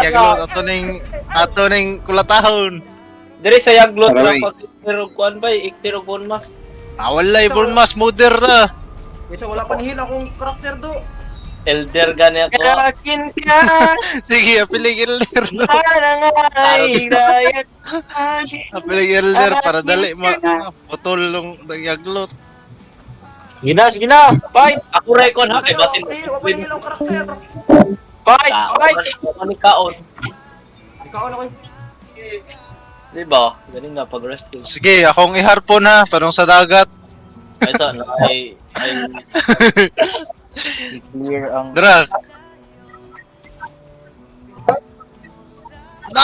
yaglot ato ning kulatahon. Diri sa yaglot Aray. lang pag iktirog kuan ba, iktirog mas. Walay Bournemouth moder na. Kasi wala pa nihil akong karakter do. Elder gani ako. Yakin ka Sige, apiling elder. Nanangay Dayat Apiling elder para dali putol ng yaglot. Sige na Fight Ako rekon ha kay basin. Wala pa nihil akong karakter. Fight Ako ni kaon. Ikaw na ko. Di ba? Galing na pag rescue. Sige, akong iharpon ha, parang sa dagat. Ay sa ay clear ang Dra.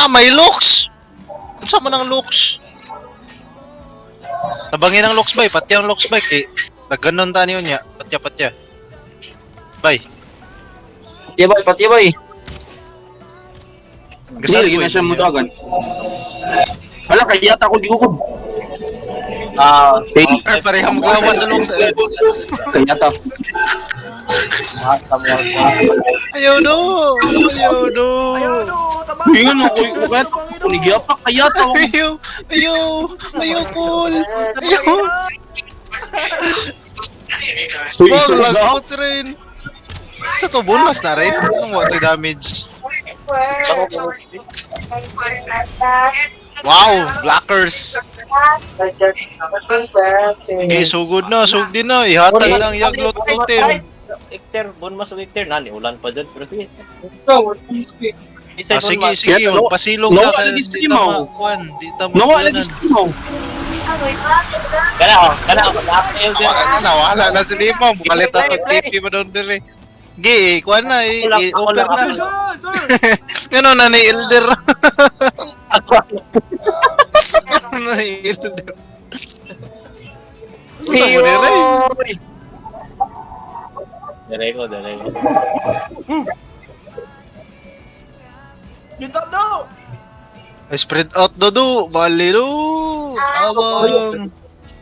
May looks. Unsa man ang looks? Tabangin ang looks bay, pati ang looks bay kay nagganon ta niyo niya, patya. Bay. Patibay Hindi, lagi na siya mudagan. Wala, kaya yata ako gigukod. Ay parehang maglawa sa looks. Kaya yata. Ayaw no. Ayaw do, taba. Hingan ako, ugat. Kunigiyapak, kaya yata ako. Ayaw cool. Uy, Oh, suga. lagot rin. Sa to bonus na rin. Anong water damage? Wow, blackers. Sige, sugod na, sugod din na. Ihatag lang yaglot item. Ikter, bon mas ikter nani ulan pa dyan pero sige. Isa Sige, bon mas. sige, Kaya, magpasilong nawala ka. lagi Di stream mo. tamakuan. Di Nawala tamakuan. di stream mo. Kana ako nakakayo dyan. Nawala na si Lima. Palit ako TP mo doon dire. Gi, kuan na Ako i-open lang, na. Sir. Ano na ni Elder? Ano na ni Elder? Gusto mo ni Ray? Dereko. Dito do. Spread out do. Bali do. Abang.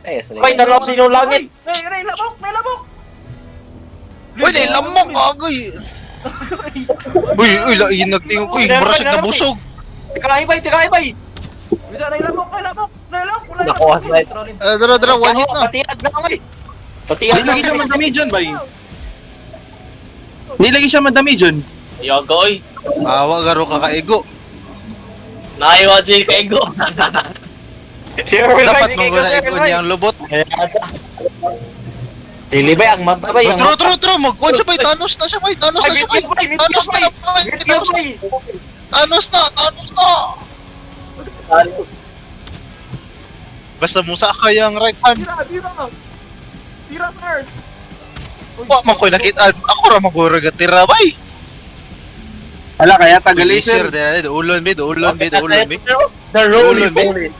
Ay, sorry. Fight na sino langit Nay, labok. Uy, lamok agay. Uy, lain nagtingog ko. Marasig na busog. Tikaibay Bisa nay labok. Nakuha sa ito. Dara, one hit na. Patiad na ngay Hindi lagi siya madami dyan, bay. Hindi lagi siya madami dyan. Yogoy. Awa garo ka kaigo. Naiwa dyan kay Go. Dapat manguna iko niyang lubot. Dilibay ang mata bay ang Tro. Magkuhan siya bay. Thanos na siya bay. Thanos na. Basta musa kayang right hand. Tira first. Wa man ko'y nakita. Ako ra magurag tira bay. Hala, kaya Laser taga-laser. de ulon bi. The rolling Ulol,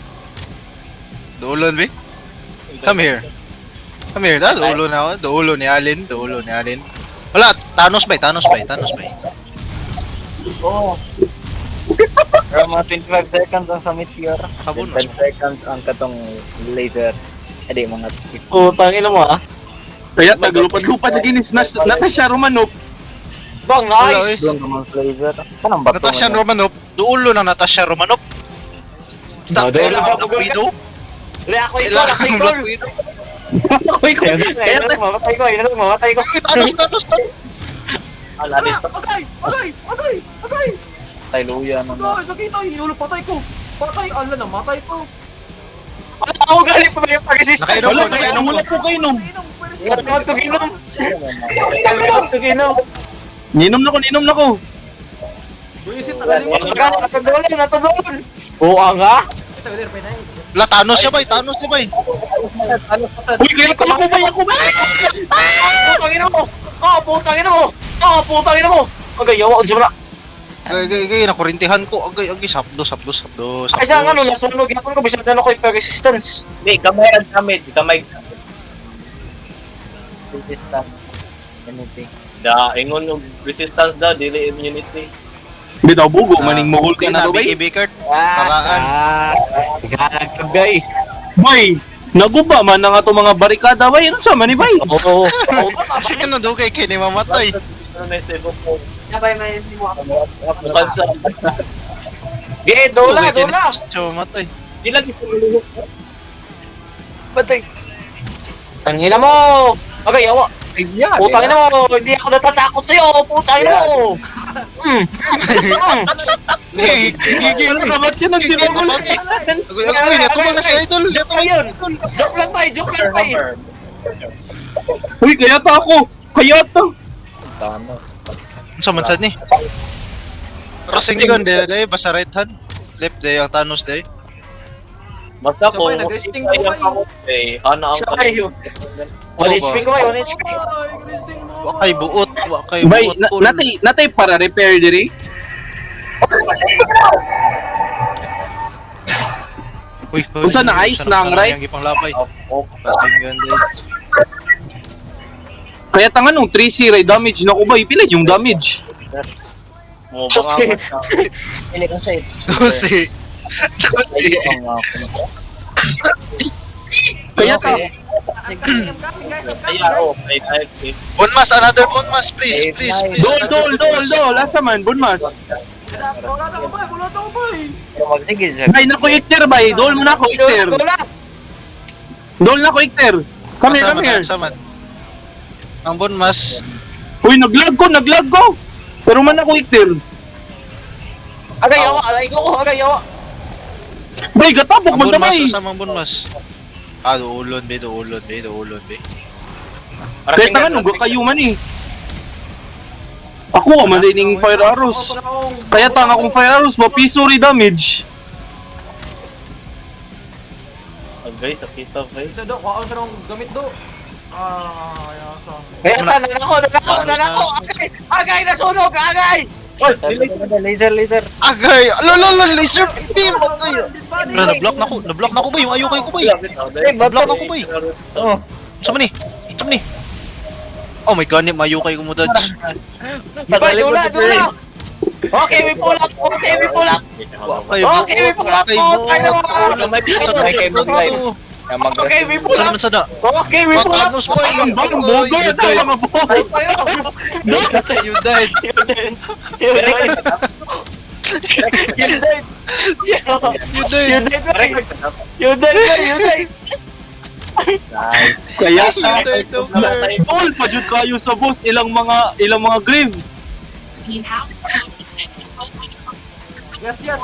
Doulon bi. Come here. Da ulo na ako. Ulo ni Alin. Wala, Thanos bay. Oh. Pero mga 25 seconds ang sa meteor. Habon 10 seconds ang katong laser. Edi mga Tangina mo ah Kaya tagalupad-lupad na ginis. Natasha Romanov. Bang nice doon naman laser. Kanang bato. Natasha Romanov. Duulo ng Natasha Romanov. Kailangan ng Guido. Kailangan ng Guido. Kaya mamatay ko Thanos. Ala dito. Agay! Tay luya na na. Sakit ay, patay ko. Namatay ko. Ako galing pa ba yung pag-assist Nakainom Wala, ko, kaya wala po kayo nom. Ninom na ko. Buisit na galing mo. Natadolon buwa nga Wala, Thanos siya bay. Uy, kaya ako ba? Putangin mo magayawa ko dyan na Gay, nakurintihan ko. Agay, sapdo. kasi ang ano nasunog yapon ko bisag na ako yung resistance Di kamay ang damage, kamay. Resistance. Anything. Da ingon yung resistance da dili immunity. Bitaw bugo, maning mohol ka na to, bay. Bikert. Paraan. gagagay Bay, naguba man na nga itong mga barikada, bay. Ano sa man, bay? oo Ano dugay kay ni mamatay. Ano na sa ibang Yabay may hindi mo. Bansa. Ge, dola, dola. Siya mamatay. Di lagi ko malulok. Patay. Tangina mo. Okay, yawa. Putangin mo, hindi ako natatakot sa'yo, putangin mo! Gigil na ba't yun ang sinabol? Agoy, natubang na si Idol. Joke lang yun! Joke lang, bay! Joke lang, bay! Uy, kaya ta ako! Kaya ta! Tama. Ano sa mansad ni? Crossing gun, dahil basta right hand. Left day ang Thanos day. Basta ko, Sabay, nag-resting ko, bay. Hana ang Sabay yun. 1 HP ko, bay, 1 HP. Wakay buot, wakay Bay, buot. natay para repair diri? Uy, Unsa na ice na ang right? Yang ipanglapay. Oh, Crossing gun day. Kaya tangan nung 3C ray damage na ko bay, pila yung damage? mo bangawan ka. Ini kasi. Dosi. Dosi. Kaya ta, Kaya oh, may type. One mas, another one mas, please, please, please. dol, asa man, bunmas. Wala na ko, bay! Wala na ko, bay! Bay, nako Ikter bay, dol mo na ako Ikter. Dola! Dol na ako Ikter. Come here. Saman. Ang bon mas. Uy, naglag ko. Pero man ako Ikter. Agay, yawa! Alay ko, agay, yawa! Bay, gatapok Ang man bon ta mas, bay. sa mga bon mas. Ah, doulon be. Kaya tangan nung kayo man eh. Ako, madining fire arrows. Kaya tanga kong fire arrows, mapiso rin damage. Agay sa kita ba? Sa do, wala ka nang gamit do. Yasa. Kaya ta, nanako! Agay, nasunog! Agay! Laser. Agay! Alala, laser beam! Agay! Na-block na ko ba? Yung ayaw kayo ko ba? Block na ko ba? Oh. Sama ni? Oh my god, mayo kayo kumudodge. Bay, dola! Okay, may pull up! Okay, may pull up! Okay, may pull Saan up! naman sada? Okay, may pull up! Thanos boy! Bang bogo na tayo mga po. You died! You died! Nice. Kaya You died, Joker! all pa jud kayo sa boss ilang mga grave. Yes, sir!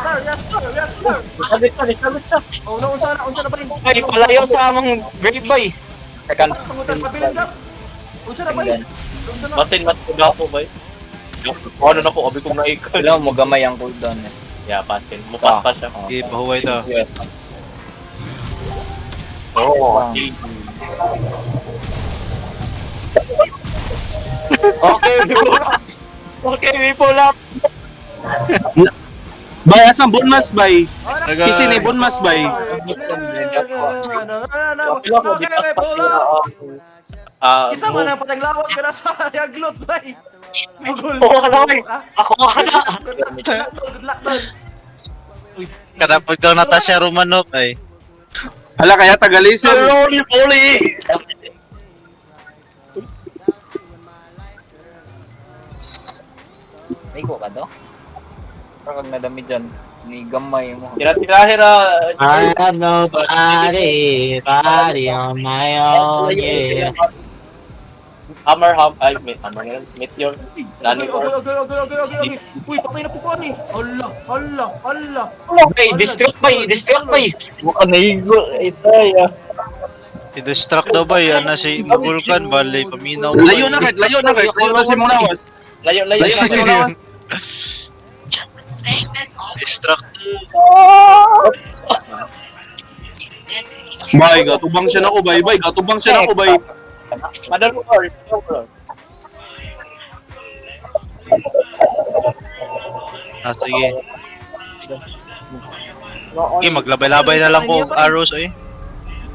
Sabit siya. Oh, unsa na ba? Ay, palayo sa among grave bay. Pangutan pabilin ka. Unsa na ba? Unsa na? Matin gapo ba? Ano na ko, abi kong naikal. Alam mo, gamay ang cooldown eh. Yeah, patin. Mukha pa siya. Okay, pahuway to. Oh, Okay, may pull up! Bay asang bonmas bay. Kisi ni bonmas bay. Isa man ang pataglawas ka na sa yaglot, bay. Google. Ako na! Good luck, doon. Kadapag daw Natasha Romanov ay. Hala kaya tagalisan. Holy! May ko ka to? Parang nadami dyan. Ni gamay mo. Tira-hira. Nobody on my own, yeah. Hammer, ay, hammer na yun. Meteor. Nani or. Okay. Uy, patay na po ko ni. Hala. Bay, distract bay! Mukha naigo. Itay ah. I-distract daw ba yan na si Vulcan, balay, paminaw. Layo na kay. Layo na si mong lawas. Layo Layo na si mong lawas. Distract. Bay, gatubang siya na ko bay. Gatubang siya na ko bay. Madalo or. Ah, sige. Okay, maglabay-labay na lang ko arrows eh.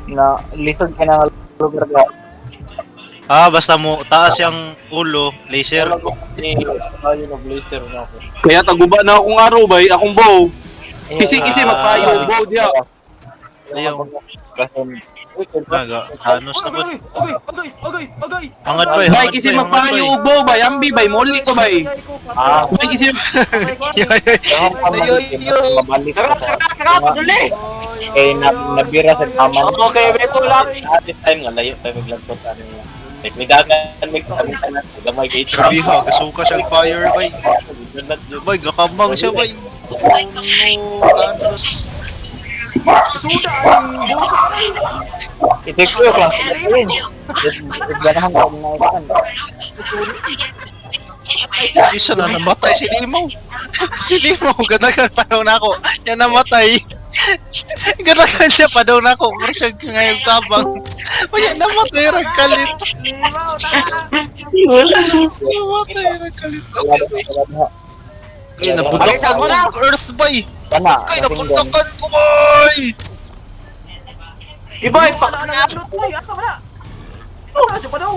Na lisod ka ng lugar ka. Ah, basta mo taas yung ulo, laser. Ni ayun ng blazer na ako. Kaya taguba na akong araw bay, akong bow. Kisi magpayo bow diya. Ayaw. Thanos na po. Agay! Hangat bay, Bay, hangat kasi bay, hangat bay. magpayo ugbo, bay. Ambi, bay. Muli ko, bay. Bay, kasi... Mabalik ko Saka, paduli! Eh, nabira sa taman. Okay, may tulak. At this time nga, layo tayo maglagpot. Ano nga. Like, may dagan, may kamitan na. Gamay gate. Grabe ha, kasuka siya fire bay. Bay, gakamang siya bay. Thanos. Suda ang I-take ko yung class. Ganahan ko na ikan. Isa na namatay si Limaw. Si Limaw, ganagan pa daw na ako. Yan namatay. Ganagan siya pa daw na ako. Pero siya ngayong tabang. Kaya namatay ragkalit. Limaw, tama. Namatay ragkalit. Ay, napuntakan ko ng Earth bay. Kana, Ay, napuntakan ko bay. Ibay, Wala na naglot, boy. Asa ba na? Asa siya pa daw?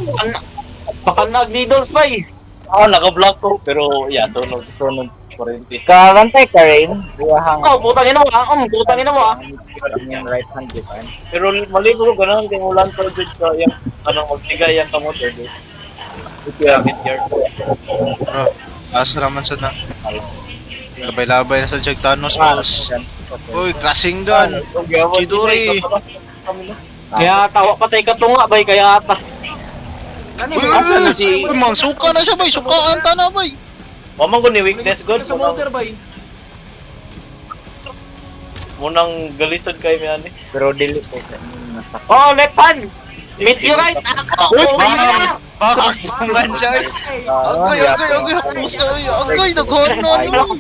pakanag needles, bay. Ako, naka-block ko. Pero, yeah, tunod. Parentis. karantay ka rin. Iyahang Oh, putangin mo ah. Putangin mo ah. yung right hand defense. Pero, mali ko gano'n. Kaya ulan ko dyan sa yung, anong, magtigay yung kamote. Ito yung here. Bro, asa naman sa na. Labay-labay na sa Jag Thanos, boss. Uy, classing gun. Chidori. Kaya tawa patay ka tunga, bay. Kaya ata. Uy, asa na si... Uy, mang suka na siya, bay. Sukaan ta na, bay. Mamang ko ni weakness good. Sa motor, bay. Munang galisod kayo may ani. Pero dili ko sa nasak. Oh, left hand. Meteorite. Uy, Oh, Bungan siya. Agoy, puso. Agoy, naghonon.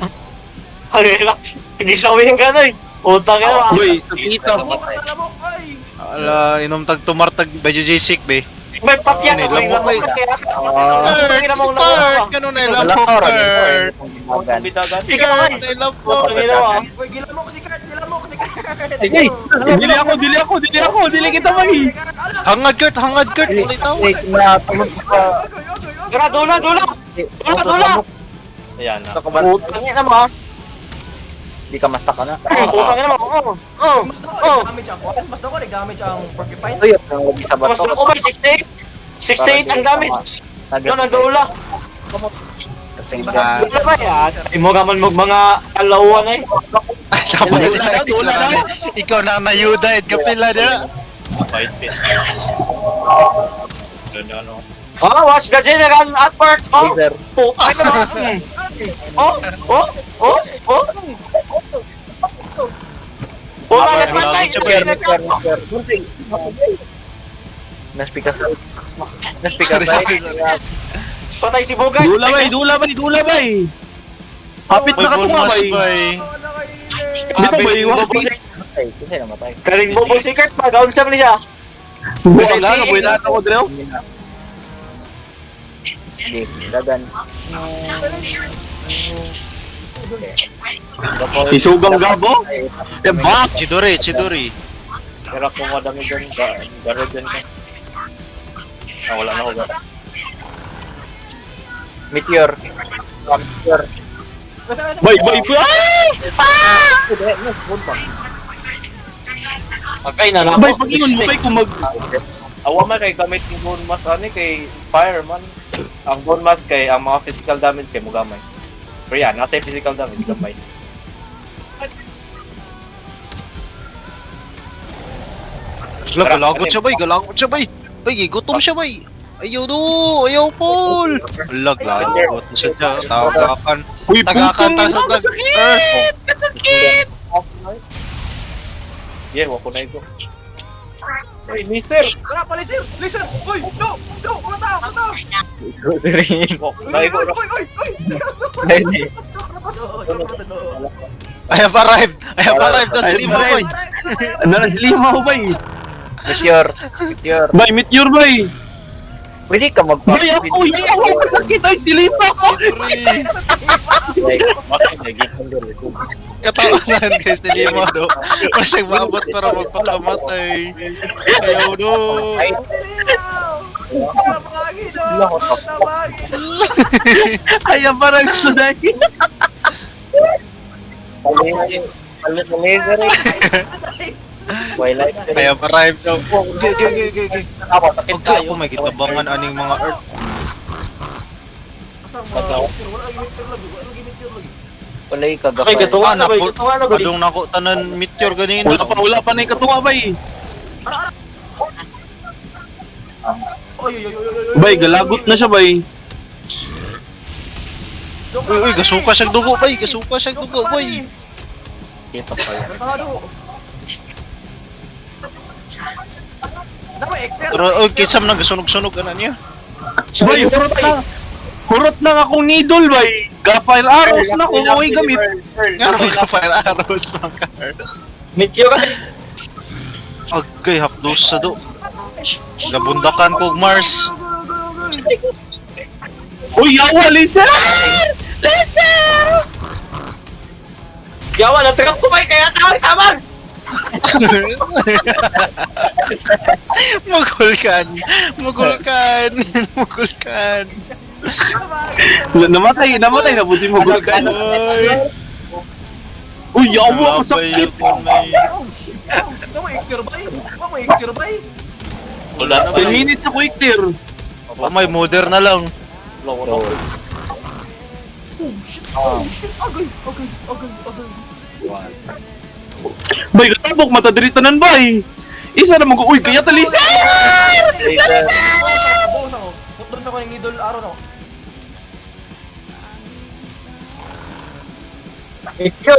Hindi sa uwi yung gano'y. Utang yun ah. Boy, sa pita. Lamok ka sa lamok, ay. Ala, inom tag tumartag by J6, be. May papya sa Lamok, uwi. bay. Lamok mo na. Kurt, ganun na ilamok, Kurt. Bitagan. Ikaw ay. Ganun na ilamok. Ang ginawa. Uy, gilamok si Kurt, gilamok si Kurt. Dili kita, bay. Hangad, Kurt. Ulit tao. Take na tumot pa. Gara, dula. Ayan na. Utang yun naman. Di ka mastak ka na. Utang yun naman. Mas na ko damage ang what? Mas na ko damage ang porcupine. Ito yun, ang labi sa Mas bato. ako ba 68? 68 ang damage. Yun ang dula. Kasing Ah, Dula ba yan? Ay mo gaman mo mga alawan eh. sabay Dula na. Ikaw na ang nayuda, kapila niya. Fight pit. Ano? Oh, watch the general at work. Oh, laser. putang naman. Oh. Puta, nagpatay. Naspika sa... Naspika sa... Patay si Bogart. Dula bay. Hapit na ka tunga, bay. Dito, bay. Ay, kasi namatay. Karing bobo si Kurt, pag-out siya siya. Gusto lang, boy na ako, Dreo. Hindi, dagan. Isugang gabo. Bak. Chidori. Pero kung madami dyan ka, garo dyan ka. Wala na ako ba? Meteor. Meteor. Bay. Okay na lang. Bay, pag-ingon mo, bay, kung mag... Awa man kay gamit yung bone mask ani kay fireman. Ang bone mask kay ang mga physical damage kay mo gamay. Pero yan, natay physical damage gamay. Galagot siya, bay. Bay, gutom siya, bay. Ayaw, Paul. Lag, lagot na siya. Tagakan. Uy, Tagakan ta sa tag. Yeah, wako na ito. Hey, mister! Wala pa, listen! Uy, no! Wala tao! Wako na ito. Uy! Hindi. I have arrived. Tas lima, bay. Nalaslima ko, bay. Meteor. Meteor. Bay, meteor, bay. Pwede ka Bay, ako, hindi ako masakit. Ay, silita ko. Katawanan kay si Lima, do. Wala siyang maabot para magpakamatay. Ayaw, do. Tabagi, no! Tabagi! Ay, parang suday. Palit sa laser eh. Twilight. I have arrived daw. Okay. Ako, sakit Okay, tayo. ako may kitabangan aning mga earth. Asang Pagkaw. wala yung meteor lagi. Wala yung meteor lagi. Wala yung kagapay. Okay, katuwa na ba? Napul- Katuwa na ba? Padung nako tanan meteor ganina. Wala pa na yung katunga bay. Oy. Bay, galagot na siya bay. Uy, gasuka siyang dugo bay. Gasuka siyang dugo bay. Kita pa yan. Ano? Nama ekter. Pero kisam na gasunog-sunog ka na niya. Bay, hurot na. Hurot na nga akong needle bay. Gafile arrows na kung ako'y gamit. Nga naman ka fire arrows mga car. Meteor ka. Okay, hapdos sa do. Gabundakan kog Mars. Uy, yawa, listen! Yawa, natrap ko ba? Kaya tawag. Magulkan. Magulkan. Magulkan. Namatay na buti mo gulkan. Oy. Uy, yawa, masakit! Nama ekter bay. Nama ekter bay. Wala na 10 minutes ako iktir. May modern na lang. Oh shit. Agay. Bay, katabok, matadiritan bay. Isa na mag- uy, kaya talisa! Bawas ako. Put doon sa kanyang idol araw na.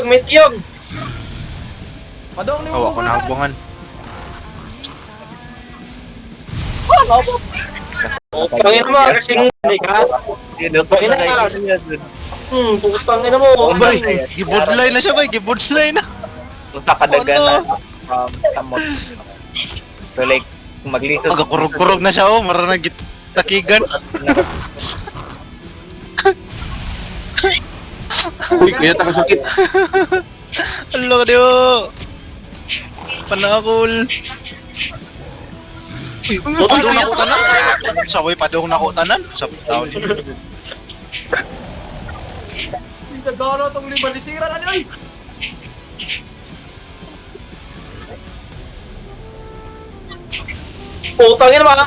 Meteor. Padong ni Awa ko na habungan. Pangin mo, sing ka. Putang ina mo. Bay, gibudlay na siya bay. Gibudlay na. Punta ka dagan Ano? na kamot. So like, maglisod. Pagkakurog-kurog na siya oh. Marana takigan. Uy, kaya takasakit. Hello dio. Panakul. Uy, padung nako tanan. Sabay padung nako tanan. Sa tao niya. Nagano tong lima lisira na ay. Putang ina mga.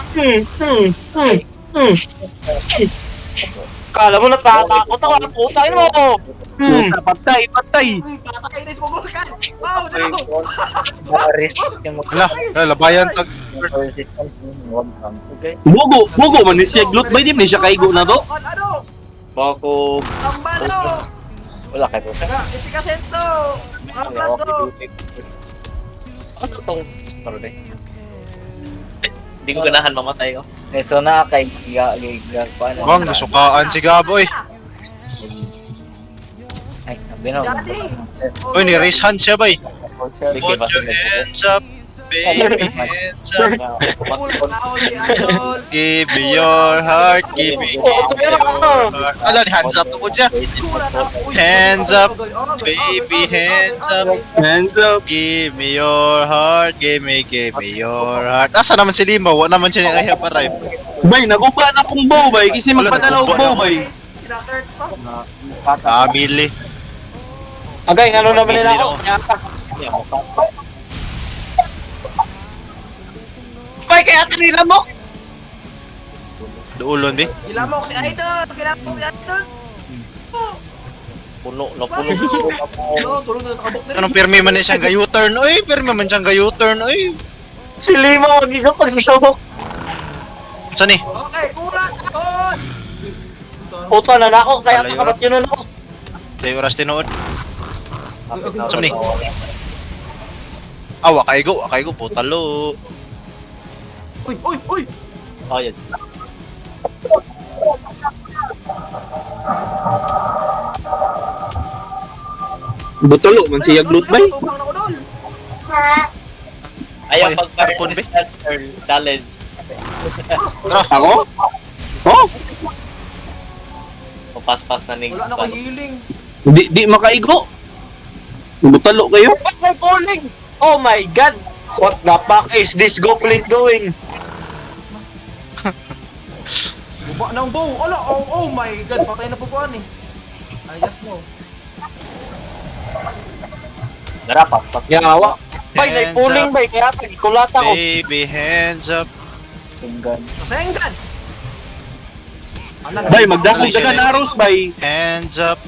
Kala mo natatakot ako. Putang ina mo. Patay. Patay na sa pagulkan. Wow, no. Risk yung Hala, labayan tag. resistance yung okay. Bugo man ni siya glot bay di man siya kaigo na to. Ano? Bako, Ambalo. Wala kayo. Itikasento. Amplas do. ano tong? Pero de. Hindi ko ganahan mamatay ko. Eh, so na kay paano? Bang nasukaan si Gaboy. Ay, binaw. Daddy. Uy, ni raise hand siya bay. Sige, Put basta your hands up, baby, hands up. Give me your heart, give me your heart. Ala, ni hands up po siya. Hands up, baby, hands up. Hands up. Give me your heart, give me your heart. Asa naman si Lima? Wa naman siya yung I have arrived. Bay, naguba na akong bow bay kasi magpadala og bow bay. Kinakert pa. Family. Agay, ano naman nila ako? Bay, kaya tinira mo. Duulon di. Ilamok si Idol. Ilamok si Idol. Puno na No, tulong na nakabok na. Anong pirmi man siyang ga-U-turn? Uy, pirmi man siyang ga-U-turn. Uy. Si Lima, magiging pagsasabok. Saan ni? Okay, kulat ako. Puto na ako, kaya Malayo nakabat yun na ako. Tayo oras tinuod. Saan ni? Ah, wakay go, putalo. Uy. Oh, yan. Butulo man siya glot bay. Tubang na ko doon. Ayaw Oy, pag-party be. challenge. Ako? Oh, Papas-pas na ni. Wala na ko healing. di makaigo. Butulo kayo. Ba't may bowling? Oh my god! What the fuck is this goblin doing? Buba ng bow. Ala, oh my god. Patay na po po eh. I just know. Dara, papas. Yawa. Bay, naipuling bay, kaya pagkulata ko. Baby, hands up. Tinggan. Pasenggan! Bay, magdagan arrows bay. Hands up.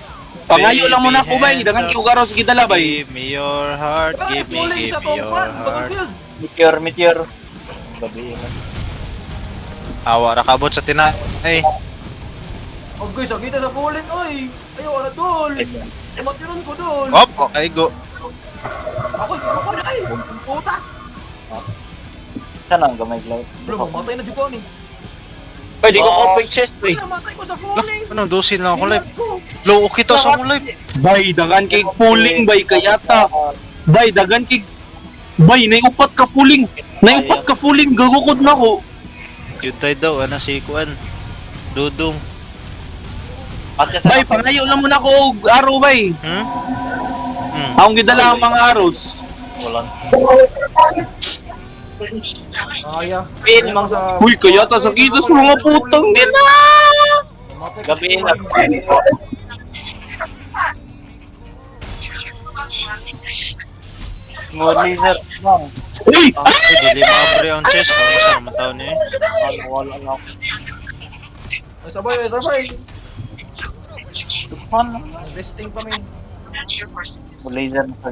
Pangayo lang muna ko bay, Baby, dagan hands kay ugaros gidala up. bay. Give me your heart. Bakit Give me falling sa your tungkwan? heart. Battlefield! Meteor. Gabi na. Awa, nakabot sa tina. Ay, Oh guys, kita sa falling, oy! Ayaw, ano, dol! Umatiron ko, dol! hop, okay, go. Ako, ko na, ay! Puta! Saan ang gamay glow? Bro, mamatay na dyan ko, ni. Bay, di ko open chest bay. Namatay ko sa falling! Ano, dosin lang ako live. Let's go! Low okay to sa akong live. Bay, dagan kay fuling bay kayata. Bay, dagan kay Bay, naiupat ka fuling. Naiupat ka fuling, gagukod na ko. Yun tayo daw, ano si Kuan. Dudong. Pati sa Bay, pangayo lang muna ko og araw bay. Akong gidala ang mga arrows. Walang. Aya. Spin, mang sa... Uy, kayata sa kitos mga putang nila. gabi na. Mood laser. Bang. Uy! Ay, dili mabre ang chest. Ano sa naman tao niya eh. Wala na ako. Sabay, sabay! Tupan. Resting kami. Mood laser na sa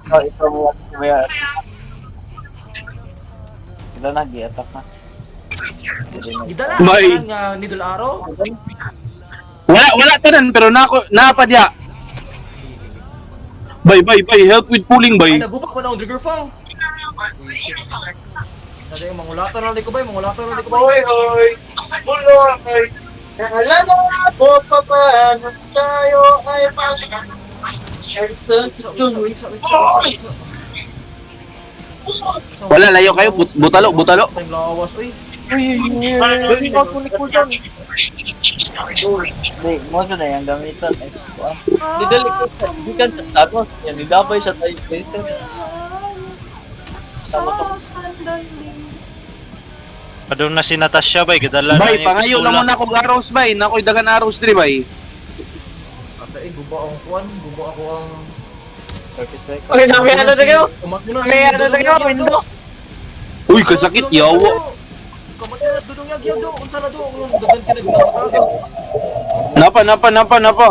Oh, ito mo. Ito na, gi-attack na. Gidala, Bay. nga needle arrow. Wala tanan pero napadya. Bay, help with pulling Ay, bay. nagupak ko na ang trigger fang. Kasi mangulatan na ko bay, mangulatan na ko bay. Hoy, buloy. Alam mo ako pa paano tayo ay Wala, layo kayo. Butalo. Time lawas, uy. Hindi ako ni Kujan. Hindi, mo na yung gamitan. Didali ko sa bigan sa tapos. Yan, nidabay sa tayo laser. Padung na si Natasha bay, kadala na Bay, niya pangayo lang muna kong arrows bay. Nakoy dagan arrows diri bay. Ate, guba ang kuwan, guba ako ang... 30 seconds. Okay, may ano na kayo? Umat mo na. May ano na kayo? Window. Uy, kasakit yawa. Kamatiras, dudong yag do. Unsa na do? Kung dagan ka nagmamataga. Napa.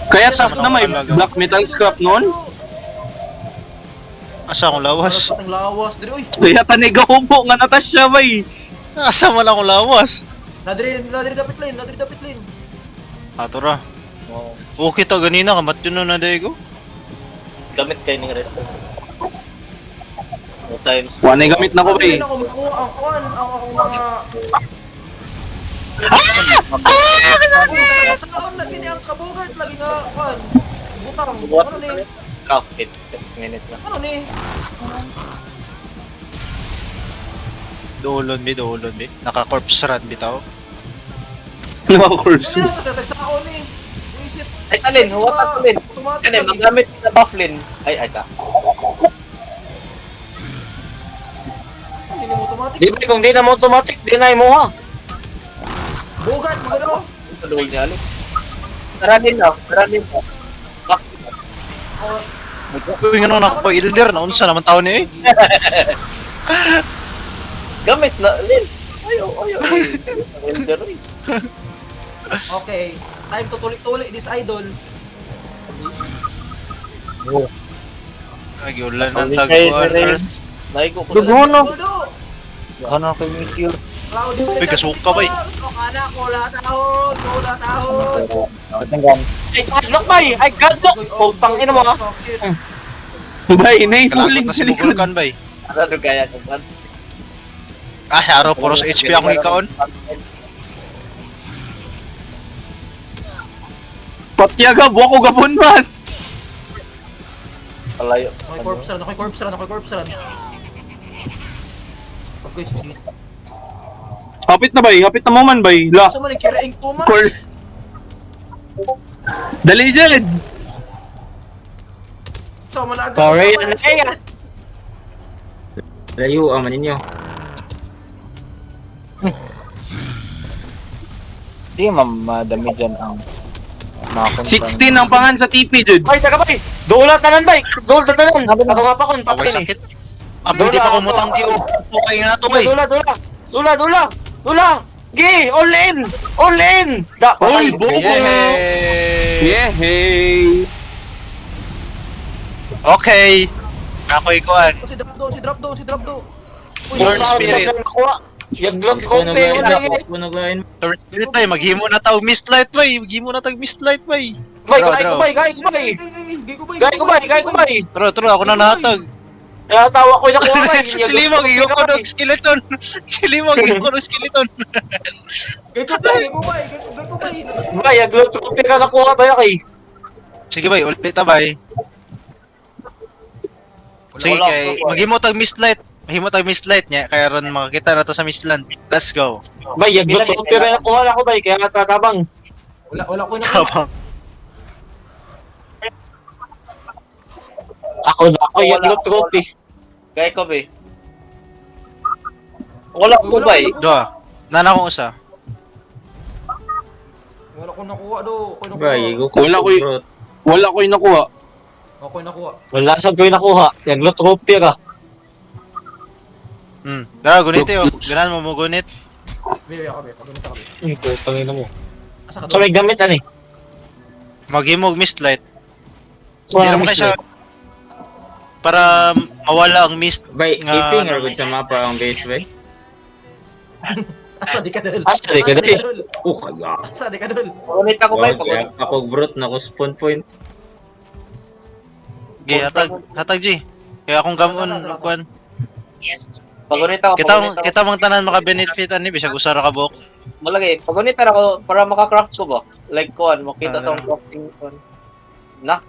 Kaya sa na may black metal scrap noon. Asa akong lawas? Patang lawas, diri, uy. Kaya tanigahubo nga Natasha bay. Asa mo lang akong lawas? Nadiri dapat lane. Ato ra. Oh. Okay to ganina, kamat yun na Diego. Gamit kayo ng rest. 2 times. Wala gamit na ko bay. Ako makuha ang kuwan, ang akong mga... Saan lagi niya ang kabugat, lagi nga kuwan. Butang, ano ni? Oh, 8 minutes na. Ano ni? Dolon bi. Naka-corpse run bitaw. No course. Ano na tatagsaon ni? Isip. Ay, alin, huwag ka alin. Automatic. Kaya magamit na bufflin. Ay, sa. Hindi mo automatic. Di ba kung di na mo automatic, di na mo ha. Bugat, magano? Tuloy niya, alin. Taranin na. Uy, nga nung nakapag-elder, naunsa naman tao niya eh. Gamit na, alin. Ayaw. Elder, eh. Okay, time to tulik-tulik this idol. Ay, ulan ng tagpuan. Earth. Naigo ko Dugono. Goldo! Ano kay Meteor? Cloudy. Uy, kasuka ba eh? Kana ko la tahon, wala tahon. Tingnan. Ay, kadlok bay! Ay, kadlok! Putang ina mo ha. Bay, Kalakot naipuling na sa si likod. Vulcan bay. Ano kaya kung ban? Ah, araw, puros HP akong ikaon. Patyaga, buwa ko gabon mas. Palayo. Ako'y corpse run. Okay, sige. Hapit na mo man bay. La. Sa man kiraing tumas. Cor- Dali dyan. Sa malaga. Sorry, ano kaya? Layo ang maninyo. Di madami dyan ang Nakakon 16 ang pangan sa TP, Jud. Bay, taga bay. Dulat tanan bay. Dulat tanan. Ako nga pa kon Away patay ni. sakit. Hindi pa kumutang ki okay na to bay. Dula. Gi, all in. All in. Da, Oy, patay. bobo! Yay! Yeah, hey! Okay. Ako'y kuan. Si drop do. Lord Spirit. Yaglot ko pe. Lord Spirit bay, maghimo na tawag mistlight bay. Maghimo na tawag mistlight bay. Bay, Draw, gay draw. ko bay. Gay ko bay. Tro, ako na natag. Kaya tawa ko na kuha bay. Silimog, iyo ko ng skeleton. Silimog, iyo ko ng skeleton. Gay ko bay. Bay, yaglot ko pe ka nakuha bay kay. Sige bay, ulit ta bay. Sige kay, maghimo tag mistlight. Mahimo tag mistlight niya, kaya ron makakita na to sa mistland. Let's go. Bay, yaglot ko pe ka nakuha na ko bay. Kaya tatabang. Wala ko na. Tabang. Ako yaglot ko pe. Kaya ko be. Wala ko ba eh. Do. Nana kong usa. Wala ko nakuha do. Wala ko yung nakuha. Ako nakuha. Wala sa ko nakuha. Yaglot ko pe ka. Dara gunit yo. Ganan mo gunit. Be, pagunit ako. Pangina mo. Asa ka Sa may gamit ani. Maghimo og mistlight. Hindi naman kayo siya para mawala ang mist. Bay, Nga, iping ano. ragod sa mapa ang base, bay. Asa di ka dul. Asa di ka dul. Kaya. Asa di ka dul. Pagunit ako bay, Wag, pagunit. kaya ako brute na ko spawn point. Okay, hatag G. Kaya akong gamon kuan. Pagunit ako, Kita mang tanan maka-benefit ani bisag usara ka buok. Malagay, pagunit na ako para makacraft ko ba? Like kuan, makita sa crafting kuan. Na?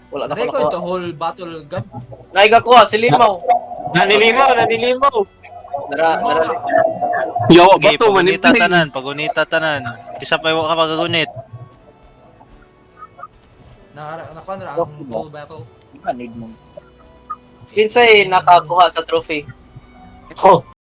Wala na Record ko to nakuha. whole battle gap. Naiga ko si Limaw. Nanilimaw. Nara. Yawa, Okay, bato, pagunita manipin. tanan, pagunita tanan. Isa pa ka pagagunit. Nakuha na ang whole battle. Kinsay nakakuha sa trophy. Oh,